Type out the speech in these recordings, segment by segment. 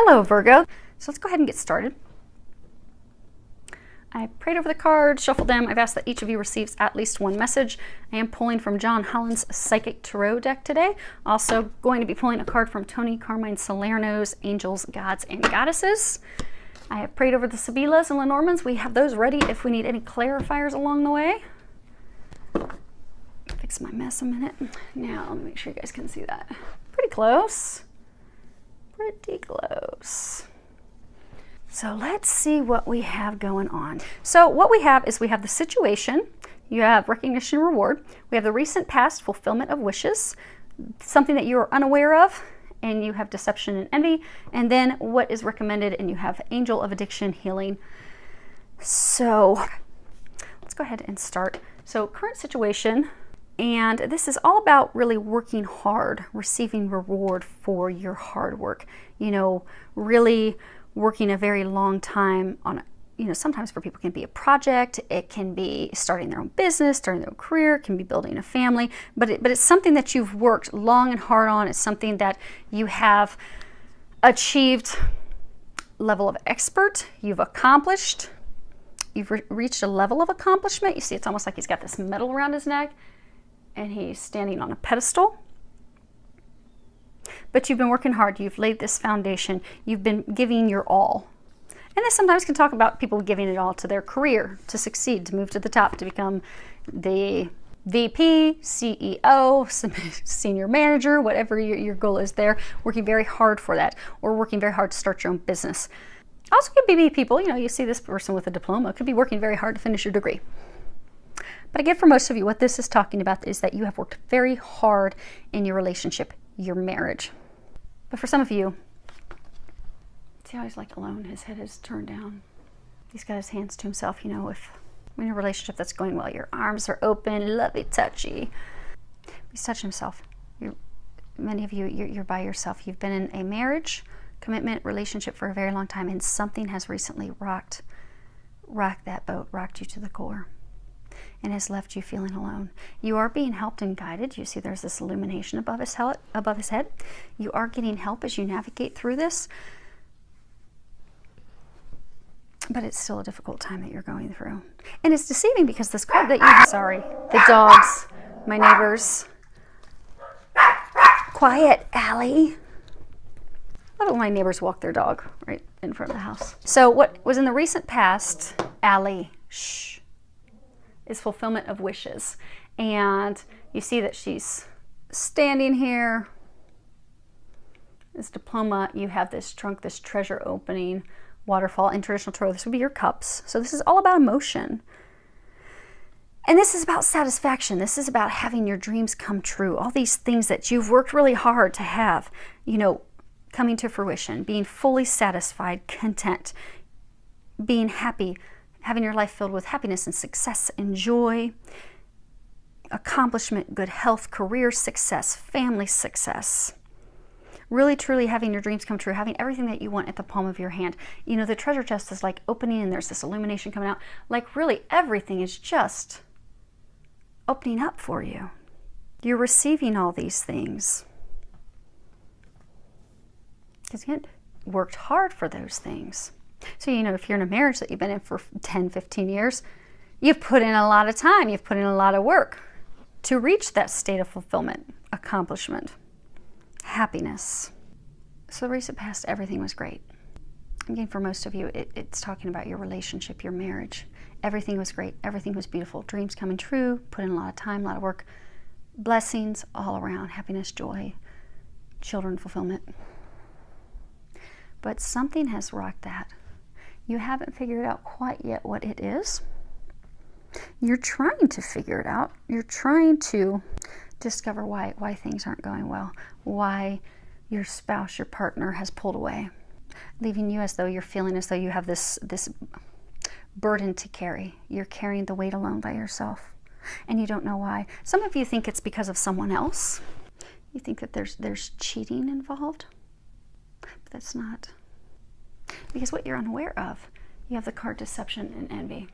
Hello, Virgo. So let's go ahead and get started. I prayed over the cards, shuffled them. I've asked that each of you receives at least one message. I am pulling from John Holland's Psychic Tarot deck today. Also going to be pulling a card from Tony Carmine Salerno's Angels, Gods, and Goddesses. I have prayed over the Sibylas and Lenormands. We have those ready if we need any clarifiers along the way. Fix my mess a minute. Now, let me make sure you guys can see that. Pretty close. Pretty close. So let's see what we have going on. So what we have is we have the situation, you have recognition and reward, we have the recent past fulfillment of wishes, something that you are unaware of, and you have deception and envy, and then what is recommended, and you have angel of addiction, healing. So let's go ahead and start. So current situation, and this is all about really working hard, receiving reward for your hard work, you know, really working a very long time on, you know, sometimes for people it can be a project, it can be starting their own business, starting their own career, it can be building a family, but it's something that you've worked long and hard on. It's something that you have achieved level of expert, you've accomplished, you've reached a level of accomplishment. You see, it's almost like he's got this medal around his neck and he's standing on a pedestal. But you've been working hard, you've laid this foundation, you've been giving your all. And this sometimes can talk about people giving it all to their career, to succeed, to move to the top, to become the VP, CEO, senior manager, whatever your goal is there, working very hard for that, or working very hard to start your own business. Also could be people, you know, you see this person with a diploma, could be working very hard to finish your degree. But again, for most of you, what this is talking about is that you have worked very hard in your relationship, your marriage. But for some of you, see how he's like alone, his head is turned down. He's got his hands to himself, you know, if in a relationship that's going well, your arms are open, lovey touchy. He's touching himself. Many of you, you're by yourself. You've been in a marriage, commitment, relationship for a very long time, and something has recently rocked that boat, rocked you to the core, and has left you feeling alone. You are being helped and guided. You see there's this illumination above his head. You are getting help as you navigate through this. But it's still a difficult time that you're going through. And it's deceiving because this card that you have, sorry, the dogs, my neighbors. Quiet, Allie. I love it when my neighbors walk their dog right in front of the house. So what was in the recent past, Allie, shh, is fulfillment of wishes. And you see that she's standing here. This diploma, you have this trunk, this treasure opening, waterfall. In traditional tarot, this would be your cups. So this is all about emotion. And this is about satisfaction. This is about having your dreams come true. All these things that you've worked really hard to have, you know, coming to fruition, being fully satisfied, content, being happy, having your life filled with happiness and success and joy, accomplishment, good health, career success, family success. Really, truly having your dreams come true, having everything that you want at the palm of your hand. You know, the treasure chest is like opening and there's this illumination coming out. Like really everything is just opening up for you. You're receiving all these things. Because you worked hard for those things. So, you know, if you're in a marriage that you've been in for 10, 15 years, you've put in a lot of time, you've put in a lot of work to reach that state of fulfillment, accomplishment, happiness. So the recent past, everything was great. Again, for most of you, it's talking about your relationship, your marriage. Everything was great. Everything was beautiful. Dreams coming true, put in a lot of time, a lot of work. Blessings all around, happiness, joy, children, fulfillment. But something has rocked that. You haven't figured out quite yet what it is. You're trying to figure it out. You're trying to discover why things aren't going well, why your spouse, your partner has pulled away, leaving you as though you're feeling as though you have this burden to carry. You're carrying the weight alone by yourself, and you don't know why. Some of you think it's because of someone else. You think that there's cheating involved, but that's not. Because what you're unaware of, you have the card deception and envy.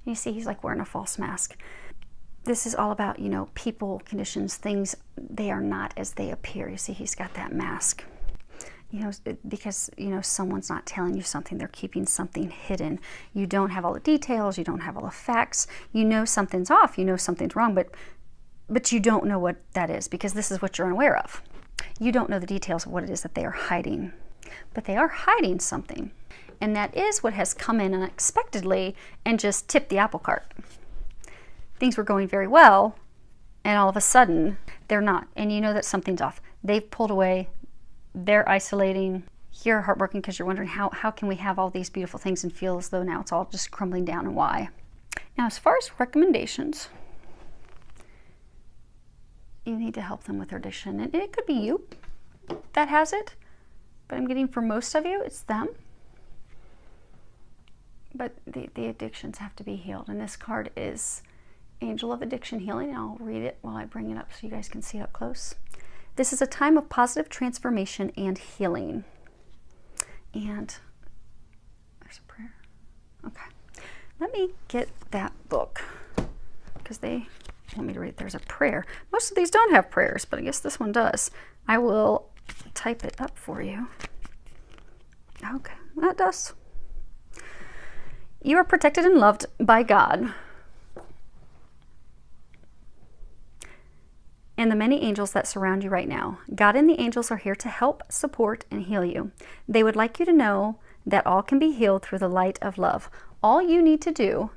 You see he's like wearing a false mask. This is all about, you know, people, conditions, things, they are not as they appear. You see he's got that mask. because, someone's not telling you something, they're keeping something hidden. You don't have all the details, you don't have all the facts, something's off, something's wrong, but you don't know what that is, because this is what you're unaware of. You don't know the details of what it is that they are hiding, but they are hiding something. And that is what has come in unexpectedly and just tipped the apple cart. Things were going very well, and all of a sudden, they're not. And you know that something's off. They've pulled away. They're isolating. You're heartbroken because you're wondering, how can we have all these beautiful things and feel as though now it's all just crumbling down, and why? Now, as far as recommendations, you need to help them with their addiction. And it could be you that has it, but I'm getting for most of you, it's them. But the addictions have to be healed. And this card is Angel of Addiction Healing. I'll read it while I bring it up so you guys can see it up close. This is a time of positive transformation and healing. And there's a prayer. Okay. Let me get that book, because they want me to read. There's a prayer. Most of these don't have prayers, but I guess this one does. I will type it up for you. Okay, that does. You are protected and loved by God and the many angels that surround you right now. God and the angels are here to help, support, and heal you. They would like you to know that all can be healed through the light of love. All you need to do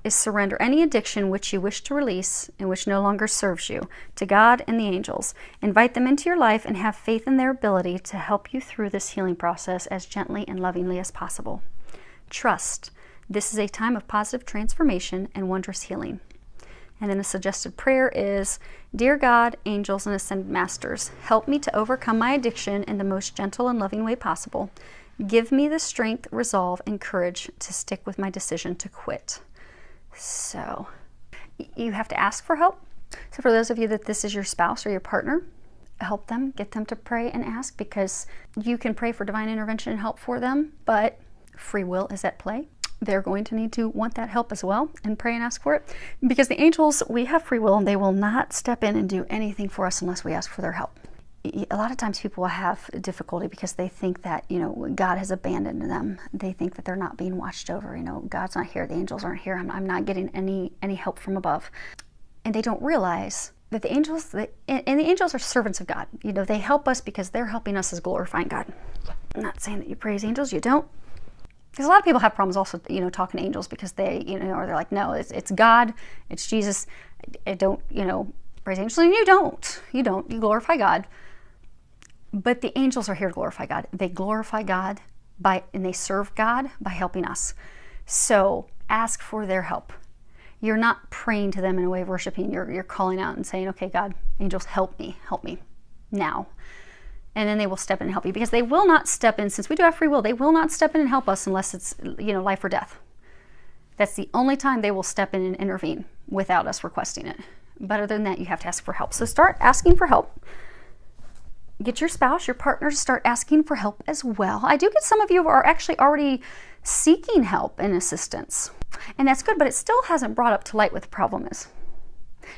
is surrender any addiction which you wish to release and which no longer serves you to God and the angels. Invite them into your life and have faith in their ability to help you through this healing process as gently and lovingly as possible. Trust. This is a time of positive transformation and wondrous healing. And then a suggested prayer is, Dear God, angels, and ascended masters, help me to overcome my addiction in the most gentle and loving way possible. Give me the strength, resolve, and courage to stick with my decision to quit. So you have to ask for help. So for those of you that this is your spouse or your partner, help them, get them to pray and ask, because you can pray for divine intervention and help for them, but free will is at play. They're going to need to want that help as well and pray and ask for it, because the angels, we have free will, and they will not step in and do anything for us unless we ask for their help. A lot of times people will have difficulty because they think that, God has abandoned them. They think that they're not being watched over. God's not here. The angels aren't here. I'm not getting any help from above. And they don't realize that the angels, and the angels are servants of God. They help us because they're helping us as glorifying God. I'm not saying that you praise angels. You don't. Because a lot of people have problems also, talking to angels, because they, or they're like, no, it's God, it's Jesus. I don't, praise angels. And you don't. You glorify God. But the angels are here to glorify God. They glorify God and they serve God by helping us. So ask for their help. You're not praying to them in a way of worshiping. You're calling out and saying, okay, God, angels, help me now. And then they will step in and help you, because they will not step in, since we do have free will, they will not step in and help us unless it's, life or death. That's the only time they will step in and intervene without us requesting it. But other than that, you have to ask for help. So start asking for help. Get your spouse, your partner, to start asking for help as well. I do get some of you are actually already seeking help and assistance. And that's good, but it still hasn't brought up to light what the problem is.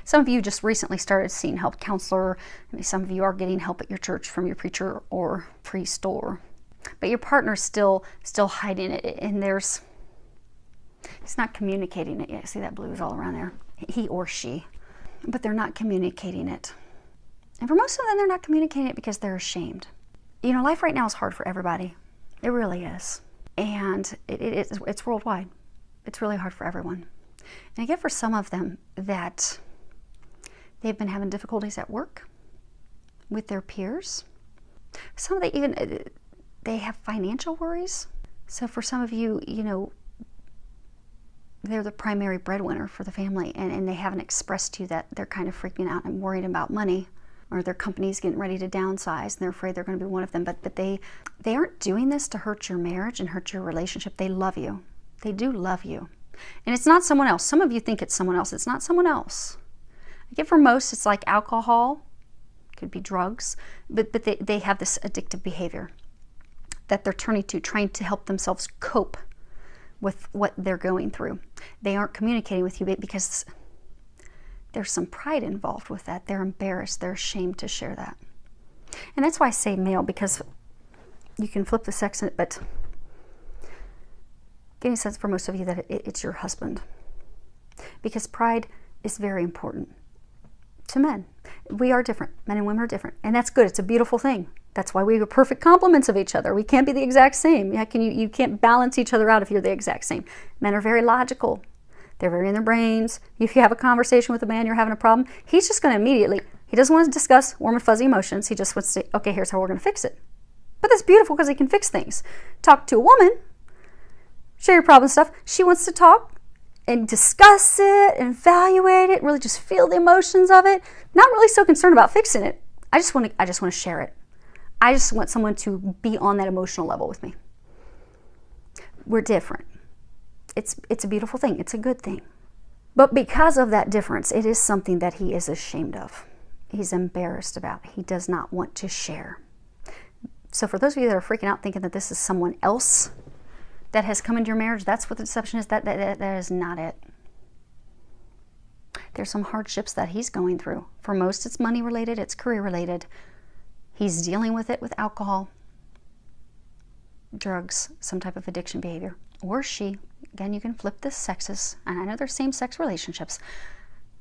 Some of you just recently started seeing help counselor. Some of you are getting help at your church from your preacher or priest, but your partner's still hiding it, and he's not communicating it yet. See that blue is all around there. He or she, but they're not communicating it. And for most of them, they're not communicating it because they're ashamed. Life right now is hard for everybody. It really is, and it's worldwide. It's really hard for everyone. And I get for some of them that they've been having difficulties at work with their peers. Some of them they have financial worries. So for some of you, they're the primary breadwinner for the family, and they haven't expressed to you that they're kind of freaking out and worried about money, or their company's getting ready to downsize and they're afraid they're going to be one of them. But they aren't doing this to hurt your marriage and hurt your relationship. They love you. They do love you. And it's not someone else. Some of you think it's someone else. It's not someone else. I get for most, it's like alcohol, could be drugs, but they have this addictive behavior that they're turning to, trying to help themselves cope with what they're going through. They aren't communicating with you because there's some pride involved with that. They're embarrassed. They're ashamed to share that. And that's why I say male, because You can flip the sex in it, but getting a sense for most of you that it's your husband. Because pride is very important to men. We are different. Men and women are different. And that's good. It's a beautiful thing. That's why we are perfect complements of each other. We can't be the exact same. You can't balance each other out if you're the exact same. Men are very logical. They're very in their brains. If you have a conversation with a man, you're having a problem, he's just going to immediately, he doesn't want to discuss warm and fuzzy emotions. He just wants to say, okay, here's how we're going to fix it. But that's beautiful because he can fix things. Talk to a woman, share your problem stuff. She wants to talk and discuss it and evaluate it, really just feel the emotions of it. Not really so concerned about fixing it. I just want to share it. I just want someone to be on that emotional level with me. We're different. It's a beautiful thing. It's a good thing. But because of that difference, it is something that he is ashamed of. He's embarrassed about. He does not want to share. So for those of you that are freaking out thinking that this is someone else that has come into your marriage, that's what the deception is. That is not it. There's some hardships that he's going through. For most, it's money related. It's career related. He's dealing with it with alcohol, drugs, some type of addiction behavior. Or she. Again, you can flip the sexes. And I know there's same-sex relationships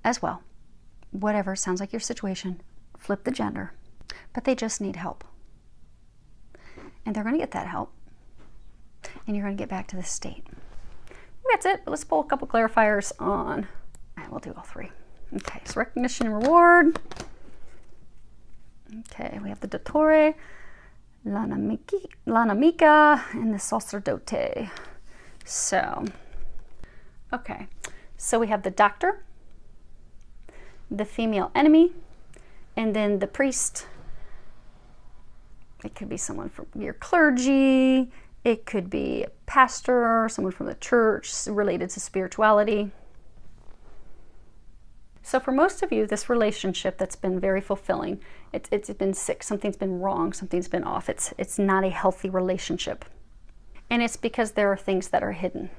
as well. Whatever sounds like your situation, flip the gender. But they just need help. And they're going to get that help. And you're going to get back to this state. That's it. Let's pull a couple clarifiers on. And we'll do all three. Okay, so recognition and reward. Okay, we have the Dottore, l'Anamica, and the Sacerdote. So, okay. So we have the doctor, the female enemy, and then the priest. It could be someone from your clergy. It could be a pastor, someone from the church related to spirituality. So for most of you, this relationship that's been very fulfilling, it's been sick, something's been wrong, something's been off. It's not a healthy relationship. And it's because there are things that are hidden.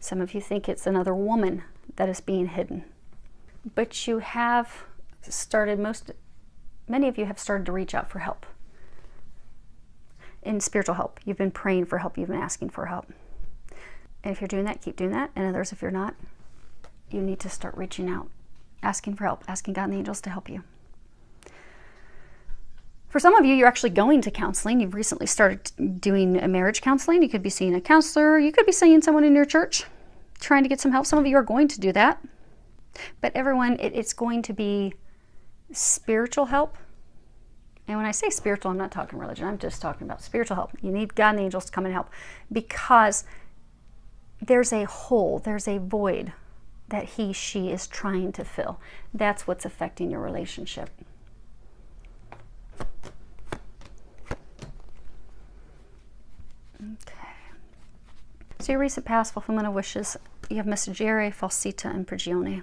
Some of you think it's another woman that is being hidden. But you have started, many of you have started to reach out for help. In spiritual help. You've been praying for help. You've been asking for help. And if you're doing that, keep doing that. And others, if you're not, you need to start reaching out, asking for help, asking God and the angels to help you. For some of you, you're actually going to counseling. You've recently started doing a marriage counseling. You could be seeing a counselor. You could be seeing someone in your church trying to get some help. Some of you are going to do that. But everyone, it's going to be spiritual help. And when I say spiritual, I'm not talking religion. I'm just talking about spiritual help. You need God and the angels to come and help because there's a hole, there's a void that she is trying to fill. That's what's affecting your relationship. Okay. So your recent past, fulfillment of wishes, you have Messaggere, Falsita, and Prigione.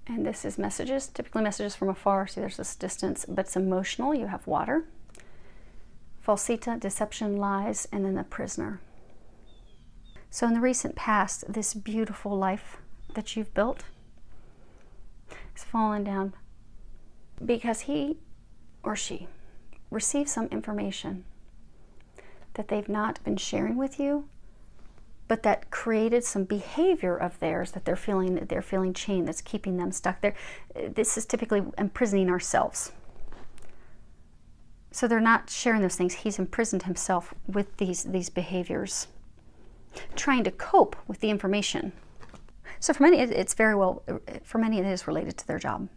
And this is messages, typically messages from afar. See, there's this distance, but it's emotional. You have water. Falsita, deception, lies, and then the prisoner. So in the recent past, this beautiful life that you've built is fallen down because he or she received some information that they've not been sharing with you, but that created some behavior of theirs that they're feeling chained, that's keeping them stuck there. This is typically imprisoning ourselves. So they're not sharing those things. He's imprisoned himself with these behaviors, trying to cope with the information. So for many, it's very well, for many it is related to their job.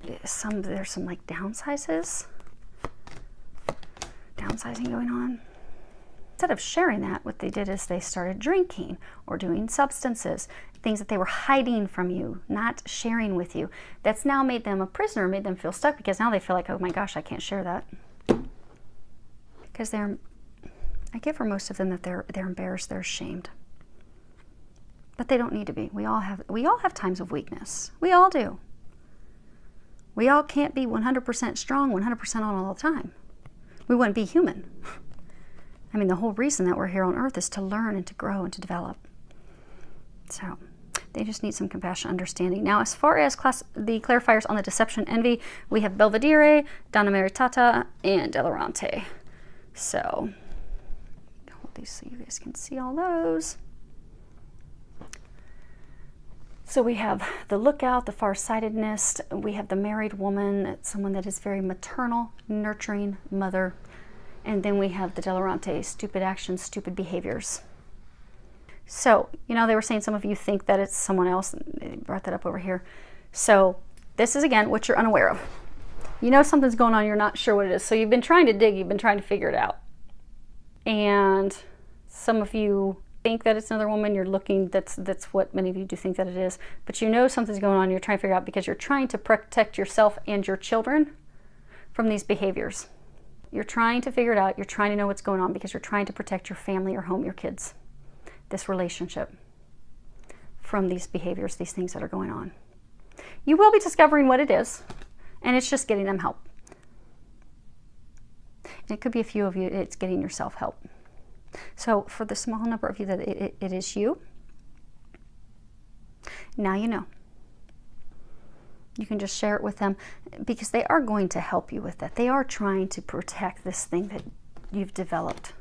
There's some like downsizing going on. Instead of sharing that, what they did is they started drinking or doing substances, things that they were hiding from you, not sharing with you. That's now made them a prisoner, made them feel stuck because now they feel like, oh my gosh, I can't share that. Because I get for most of them that they're embarrassed, they're ashamed. But they don't need to be. We all have times of weakness. We all do. We all can't be 100% strong 100% on all the time. We wouldn't be human. The whole reason that we're here on earth is to learn and to grow and to develop. So, They just need some compassion, understanding. Now, as far as the clarifiers on the deception, envy, we have Belvedere, Donna Maritata, and Delarante. So, hold these so you guys can see all those. So we have the lookout, the farsightedness. We have the married woman, someone that is very maternal, nurturing mother. And then we have the Delarante, stupid actions, stupid behaviors. So, you know, they were saying some of you think that it's someone else. They brought that up over here. So this is, again, what you're unaware of. You know something's going on, you're not sure what it is. So you've been trying to dig, you've been trying to figure it out. And some of you think that it's another woman, you're looking, that's what many of you do think that it is, but you know something's going on, you're trying to figure out because you're trying to protect yourself and your children from these behaviors. You're trying to figure it out, you're trying to know what's going on because you're trying to protect your family, your home, your kids, this relationship from these behaviors, these things that are going on. You will be discovering what it is, and it's just getting them help. And it could be a few of you, it's getting yourself help. So for the small number of you that it is you, now you know. You can just share it with them because they are going to help you with that. They are trying to protect this thing that you've developed,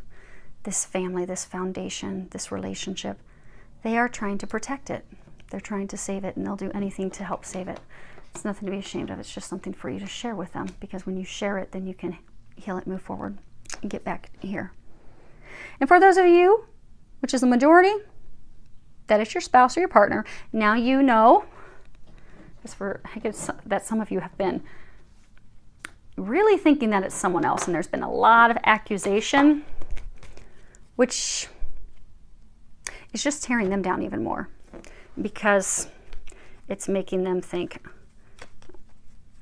this family, this foundation, this relationship. They are trying to protect it. They're trying to save it, and they'll do anything to help save it. It's nothing to be ashamed of. It's just something for you to share with them because when you share it, then you can heal it, move forward, and get back here. And for those of you, which is the majority, that is your spouse or your partner, now you know, I guess that some of you have been really thinking that it's someone else, and there's been a lot of accusation, which is just tearing them down even more because it's making them think,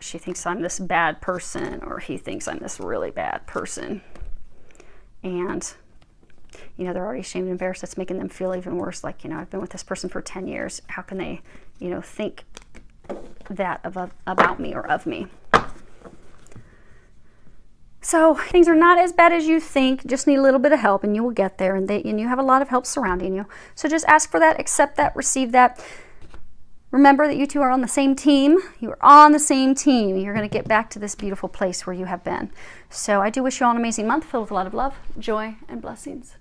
she thinks I'm this bad person, or he thinks I'm this really bad person. And you know, they're already ashamed and embarrassed. It's making them feel even worse. Like, you know, I've been with this person for 10 years. How can they, you know, think that about me or of me? So things are not as bad as you think. Just need a little bit of help and you will get there. And you have a lot of help surrounding you. So just ask for that, accept that, receive that. Remember that you two are on the same team. You are on the same team. You're going to get back to this beautiful place where you have been. So I do wish you all an amazing month filled with a lot of love, joy, and blessings.